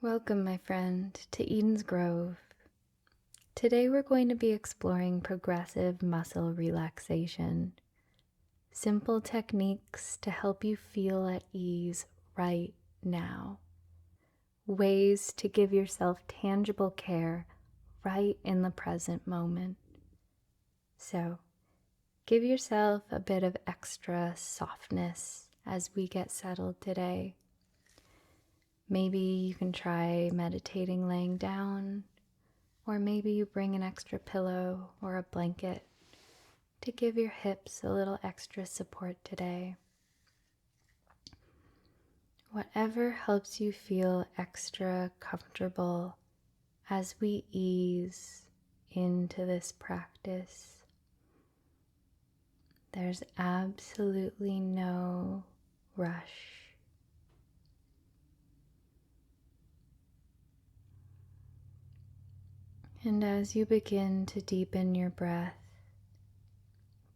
Welcome, my friend, to Eden's Grove. Today we're going to be exploring progressive muscle relaxation. Simple techniques to help you feel at ease right now. Ways to give yourself tangible care right in the present moment. So, give yourself a bit of extra softness as we get settled today. Maybe you can try meditating laying down, or maybe you bring an extra pillow or a blanket to give your hips a little extra support today. Whatever helps you feel extra comfortable as we ease into this practice. There's absolutely no rush. And as you begin to deepen your breath,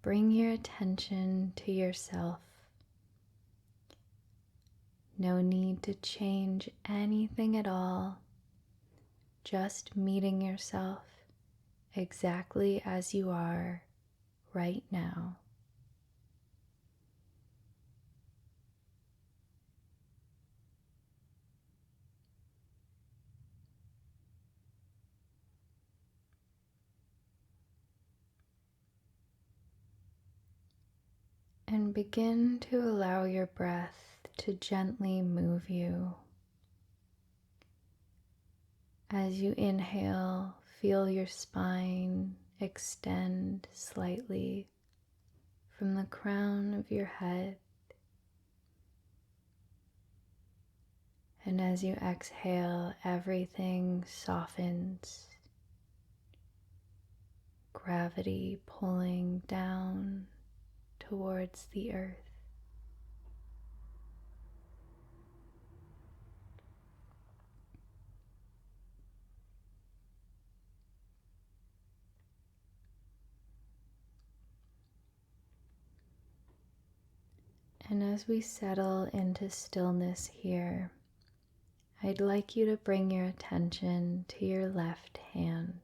bring your attention to yourself. No need to change anything at all, just meeting yourself exactly as you are right now. And begin to allow your breath to gently move you. As you inhale, feel your spine extend slightly from the crown of your head. And as you exhale, everything softens, gravity pulling down towards the earth. And as we settle into stillness here, I'd like you to bring your attention to your left hand.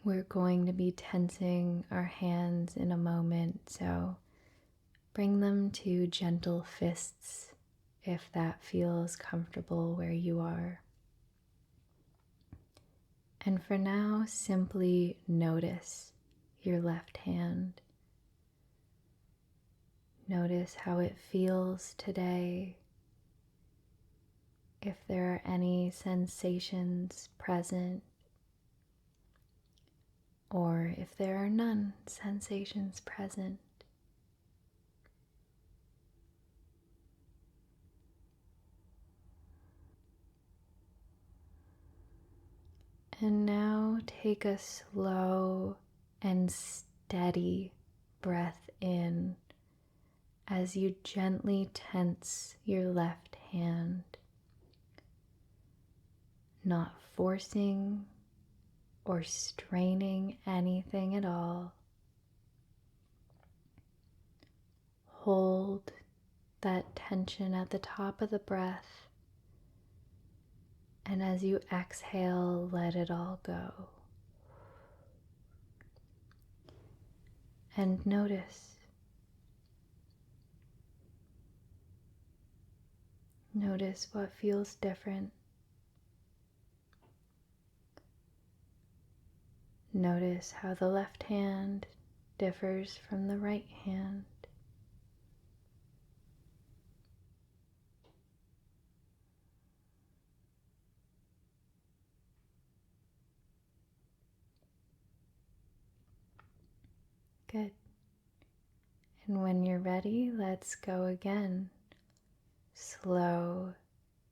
We're going to be tensing our hands in a moment, so bring them to gentle fists if that feels comfortable where you are. And for now, simply notice your left hand. Notice how it feels today. If there are any sensations present, or if there are none sensations present. And now take a slow and steady breath in as you gently tense your left hand, not forcing or straining anything at all. Hold that tension at the top of the breath, and as you exhale, let it all go. And notice what feels different. Notice how the left hand differs from the right hand. Good. And when you're ready, let's go again. Slow,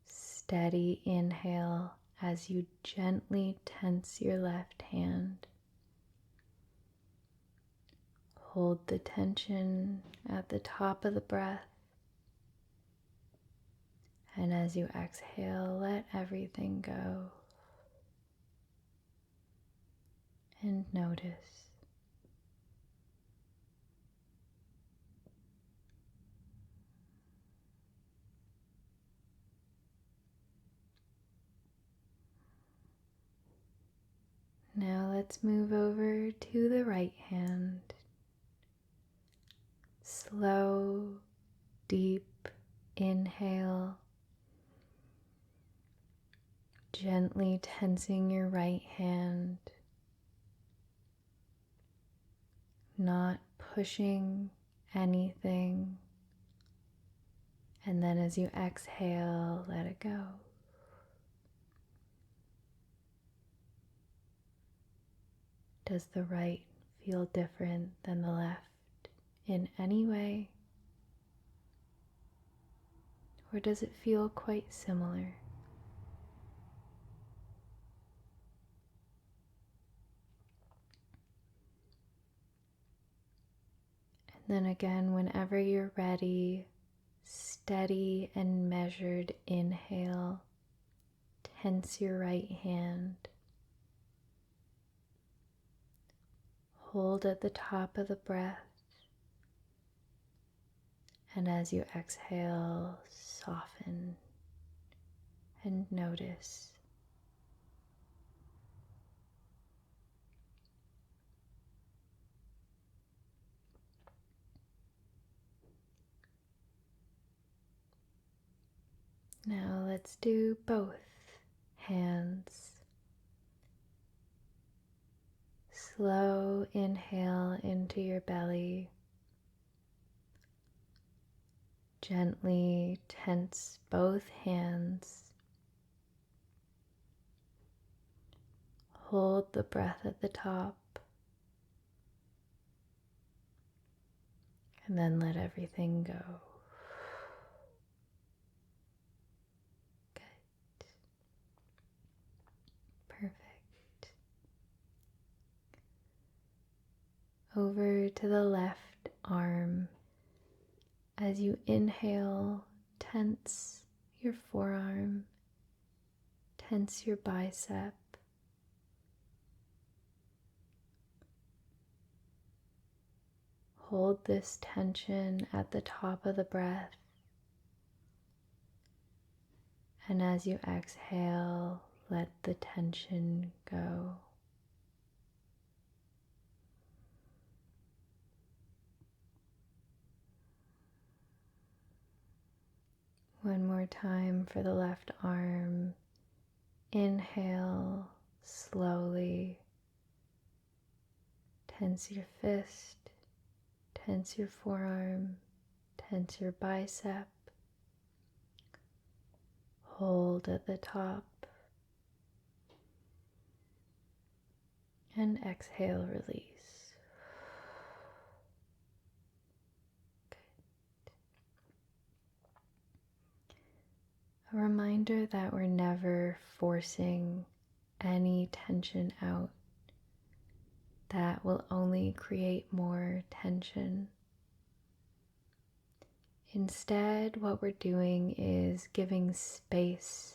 steady inhale as you gently tense your left hand. Hold the tension at the top of the breath. And as you exhale, let everything go. And notice. let's move over to the right hand. Slow, deep inhale, gently tensing your right hand, not pushing anything. And then as you exhale, let it go. Does the right feel different than the left in any way? Or does it feel quite similar? And then again, whenever you're ready, steady and measured inhale, tense your right hand. Hold at the top of the breath. And as you exhale, soften and notice. Now let's do both hands. Slow inhale into your belly. Gently tense both hands. Hold the breath at the top. And then let everything go. Good. Perfect. Over to the left arm. As you inhale, tense your forearm, tense your bicep. Hold this tension at the top of the breath. And as you exhale, let the tension go. One more time for the left arm. Inhale slowly. Tense your fist, tense your forearm, tense your bicep. Hold at the top. And exhale, release. A reminder that we're never forcing any tension out. That will only create more tension. Instead, what we're doing is giving space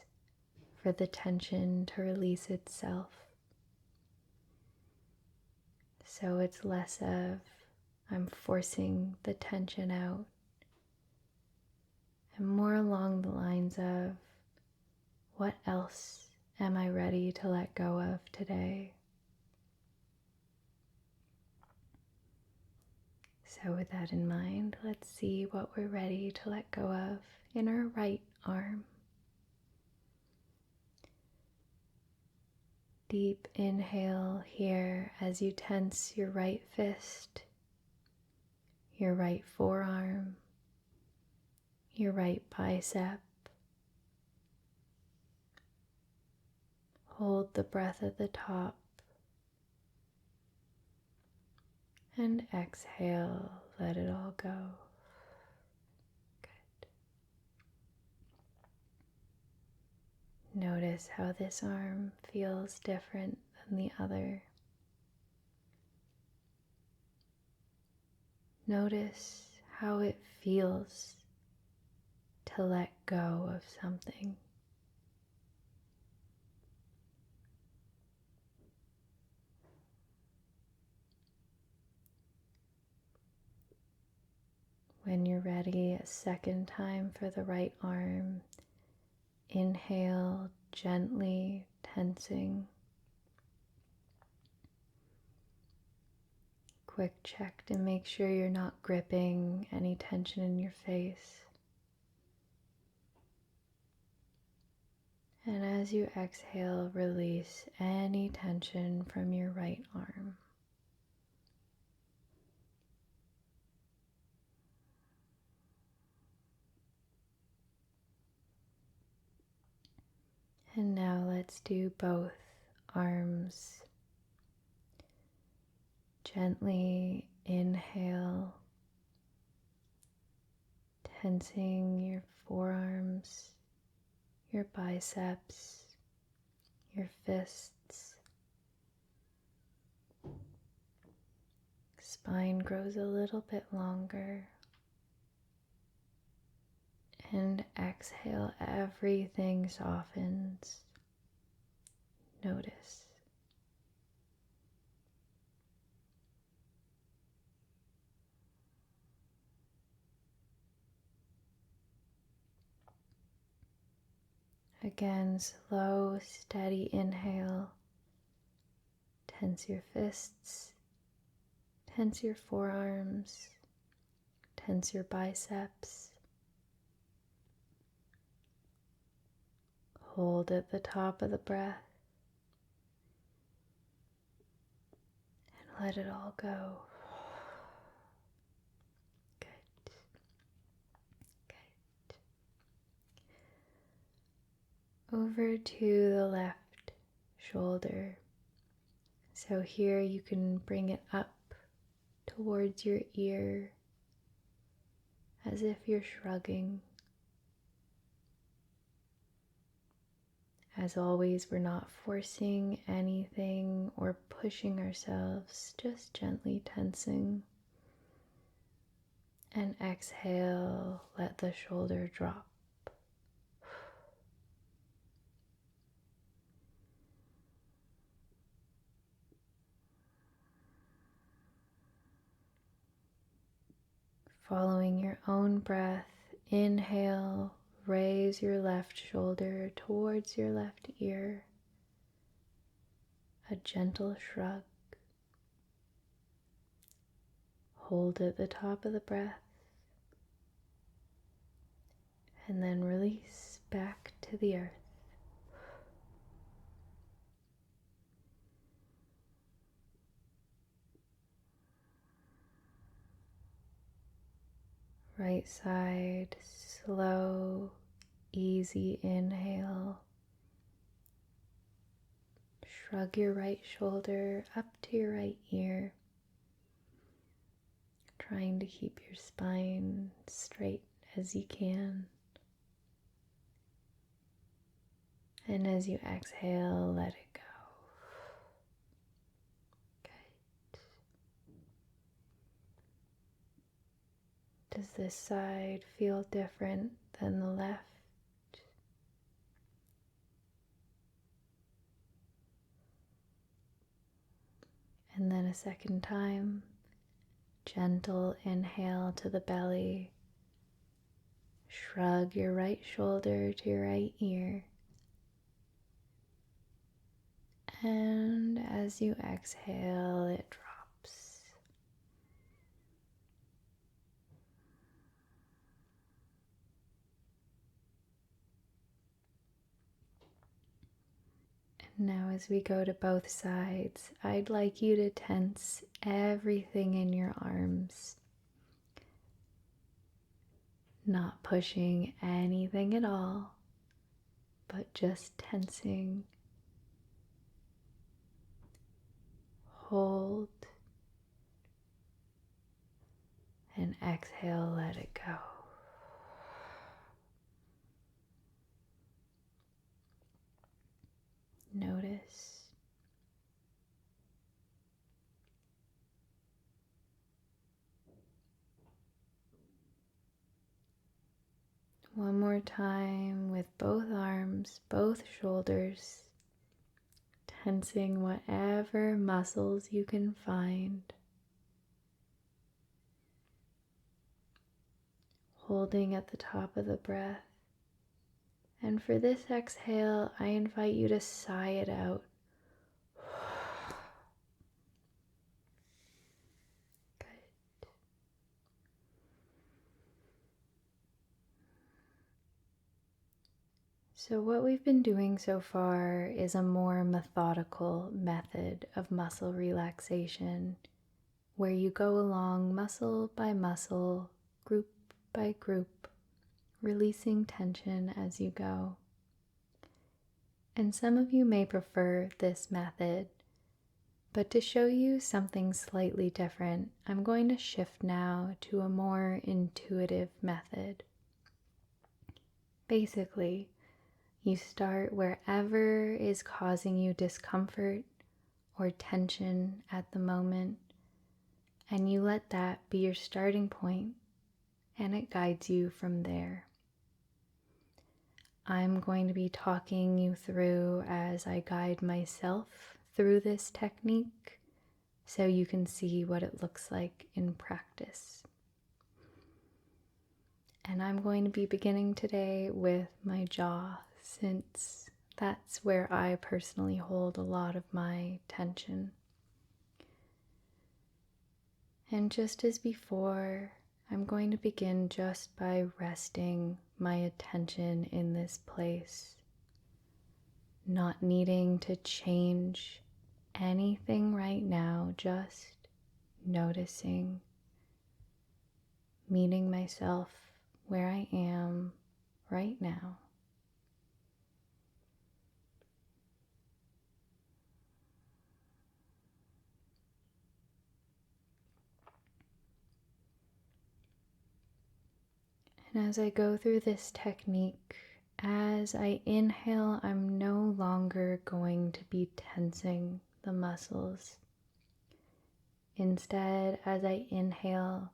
for the tension to release itself. So it's less of I'm forcing the tension out, and more along the lines of what else am I ready to let go of today? So with that in mind, let's see what we're ready to let go of in our right arm. Deep inhale here as you tense your right fist, your right forearm, your right bicep. Hold the breath at the top and exhale, let it all go. Good. Notice how this arm feels different than the other. Notice how it feels to let go of something. When you're ready, a second time for the right arm, inhale, gently tensing. quick check to make sure you're not gripping any tension in your face. And as you exhale, release any tension from your right arm. And now let's do both arms. Gently inhale, tensing your forearms, your biceps, your fists. Spine grows a little bit longer. And exhale, everything softens. Notice. Again, slow, steady inhale. Tense your fists, tense your forearms, tense your biceps. Hold at the top of the breath and let it all go. Good. Good. Over to the left shoulder. So here you can bring it up towards your ear as if you're shrugging. As always, we're not forcing anything or pushing ourselves, just gently tensing. And exhale, let the shoulder drop. Following your own breath, inhale, raise your left shoulder towards your left ear. A gentle shrug. Hold at the top of the breath. And then release back to the earth. Right side, slow, easy inhale. Shrug your right shoulder up to your right ear, trying to keep your spine straight as you can. And as you exhale, let it go. Good. Does this side feel different than the left? And then a second time, gentle inhale to the belly. Shrug your right shoulder to your right ear. And as you exhale, it drops. And now as we go to both sides, I'd like you to tense everything in your arms. Not pushing anything at all, but just tensing. Hold. And exhale, let it go. Notice. One more time with both arms, both shoulders, tensing whatever muscles you can find. Holding at the top of the breath. And for this exhale, I invite you to sigh it out. So, what we've been doing so far is a more methodical method of muscle relaxation where you go along muscle by muscle, group by group, releasing tension as you go. And some of you may prefer this method, but to show you something slightly different, I'm going to shift now to a more intuitive method. Basically, you start wherever is causing you discomfort or tension at the moment, and you let that be your starting point, and it guides you from there. I'm going to be talking you through as I guide myself through this technique so you can see what it looks like in practice. And I'm going to be beginning today with my jaw, since that's where I personally hold a lot of my tension. And just as before, I'm going to begin just by resting my attention in this place, not needing to change anything right now, just noticing, meeting myself where I am right now. And as I go through this technique, as I inhale, I'm no longer going to be tensing the muscles. Instead, as I inhale,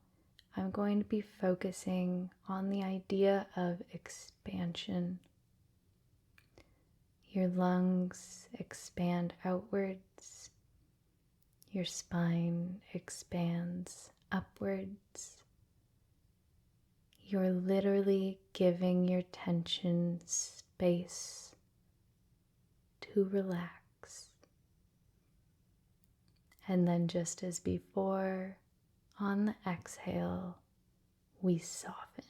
I'm going to be focusing on the idea of expansion. Your lungs expand outwards. Your spine expands upwards. You're literally giving your tension space to relax. And then, just as before, on the exhale, we soften.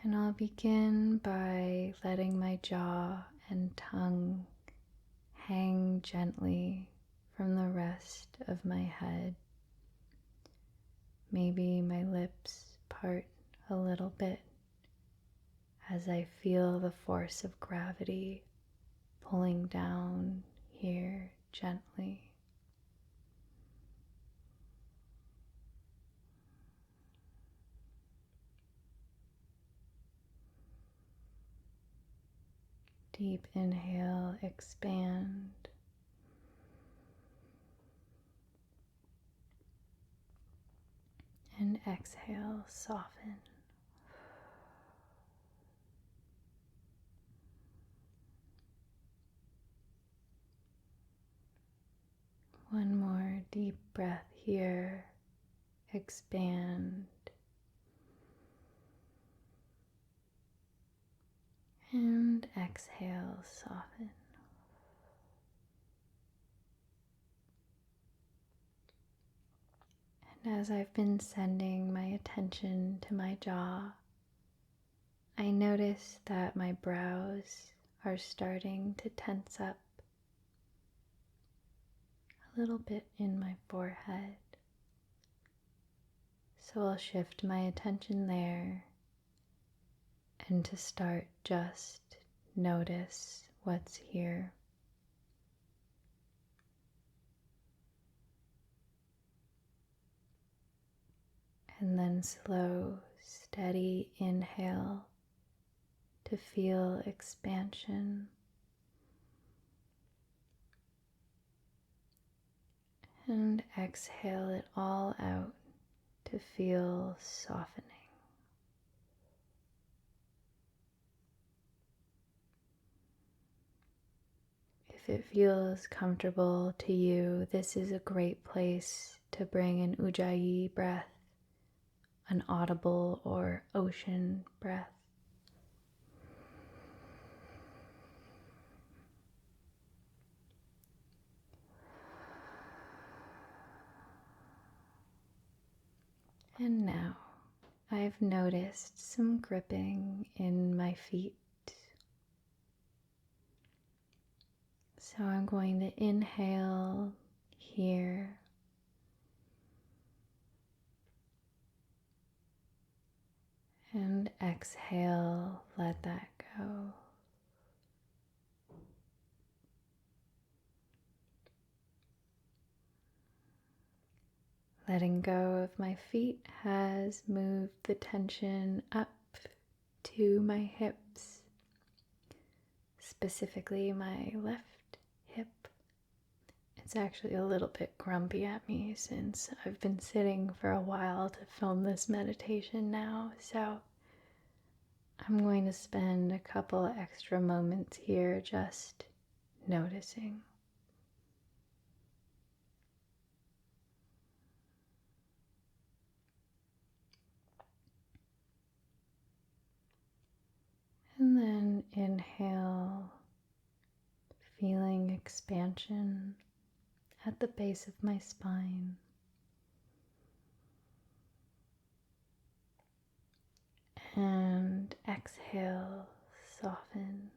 And I'll begin by letting my jaw and tongue hang gently from the rest of my head. Maybe my lips part a little bit as I feel the force of gravity pulling down here gently. Deep inhale, expand. And exhale, soften. One more deep breath here. Expand. And exhale, soften. And as I've been sending my attention to my jaw, I notice that my brows are starting to tense up a little bit in my forehead. So I'll shift my attention there and to start just notice what's here. And then slow, steady inhale to feel expansion. And exhale it all out to feel softening. If it feels comfortable to you, this is a great place to bring an ujjayi breath, an audible or ocean breath. And now, I've noticed some gripping in my feet. So I'm going to inhale here and exhale, let that go. Letting go of my feet has moved the tension up to my hips, specifically my left hip. It's actually a little bit grumpy at me since I've been sitting for a while to film this meditation now, so I'm going to spend a couple extra moments here just noticing. And then inhale, feeling expansion at the base of my spine. And exhale, soften.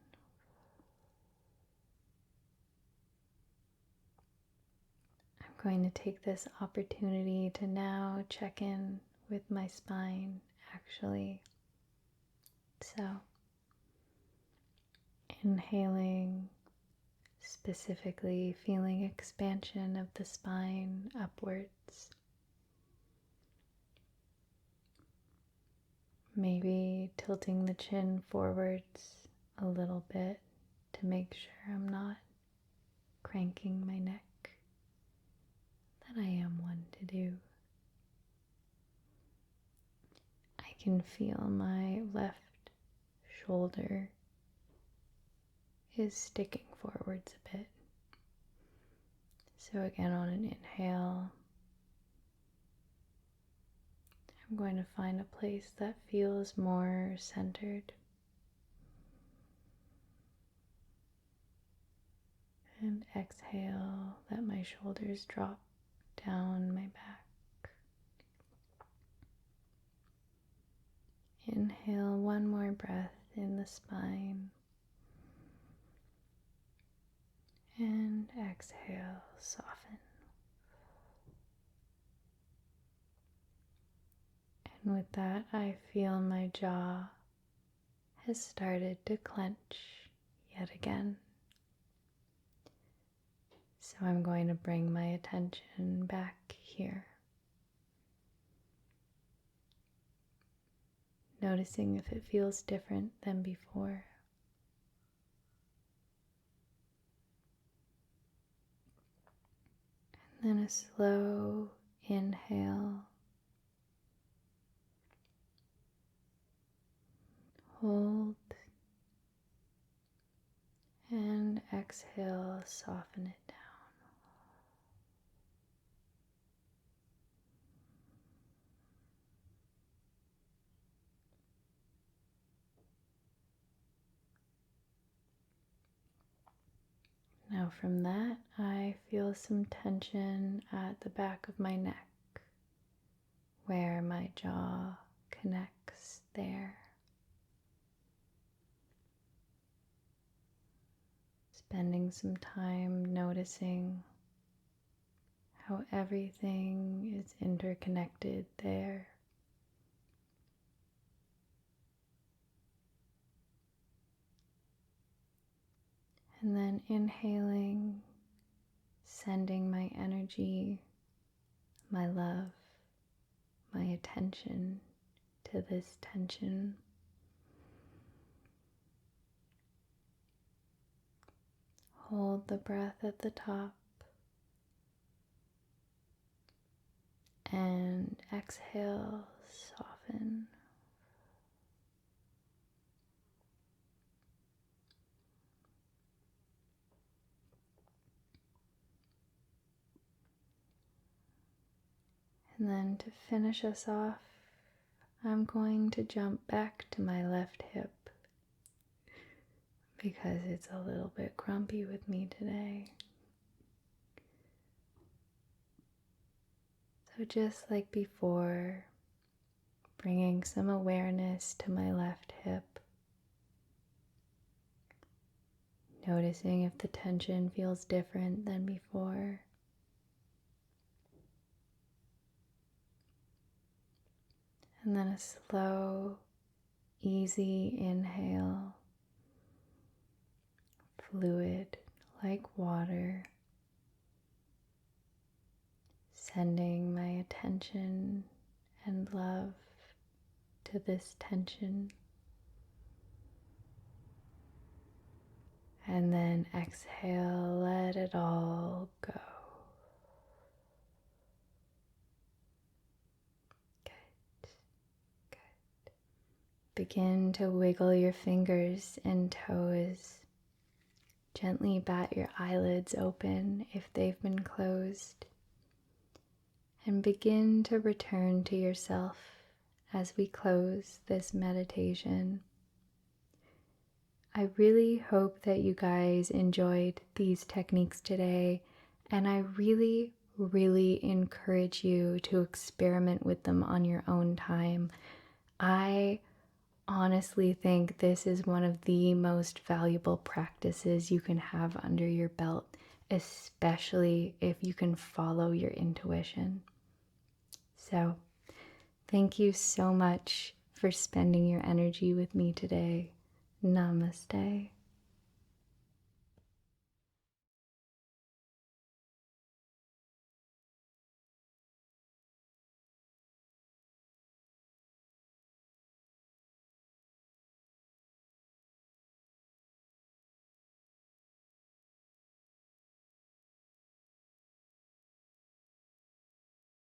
I'm going to take this opportunity to now check in with my spine, actually. So, inhaling, specifically feeling expansion of the spine upwards. Maybe tilting the chin forwards a little bit to make sure I'm not cranking my neck, that I am one to do. I can feel my left shoulder is sticking forwards a bit. So again, on an inhale, I'm going to find a place that feels more centered. And exhale, let my shoulders drop down my back. Inhale one more breath in the spine. And exhale, soften. And with that, I feel my jaw has started to clench yet again. So I'm going to bring my attention back here. Noticing if it feels different than before. And then a slow inhale. Hold. And exhale, soften it down. Now from that, I feel some tension at the back of my neck, where my jaw connects there. Spending some time noticing how everything is interconnected there. And then inhaling, sending my energy, my love, my attention to this tension. Hold the breath at the top and exhale, soften. And then to finish us off, I'm going to jump back to my left hip because it's a little bit grumpy with me today. So just like before, bringing some awareness to my left hip. Noticing if the tension feels different than before. And then a slow, easy inhale, fluid like water, sending my attention and love to this tension. And then exhale, let it all go. Good, good. Begin to wiggle your fingers and toes. Gently bat your eyelids open if they've been closed. And begin to return to yourself as we close this meditation. I really hope that you guys enjoyed these techniques today, and I really encourage you to experiment with them on your own time. I honestly think this is one of the most valuable practices you can have under your belt, especially if you can follow your intuition. So, thank you so much for spending your energy with me today. Namaste.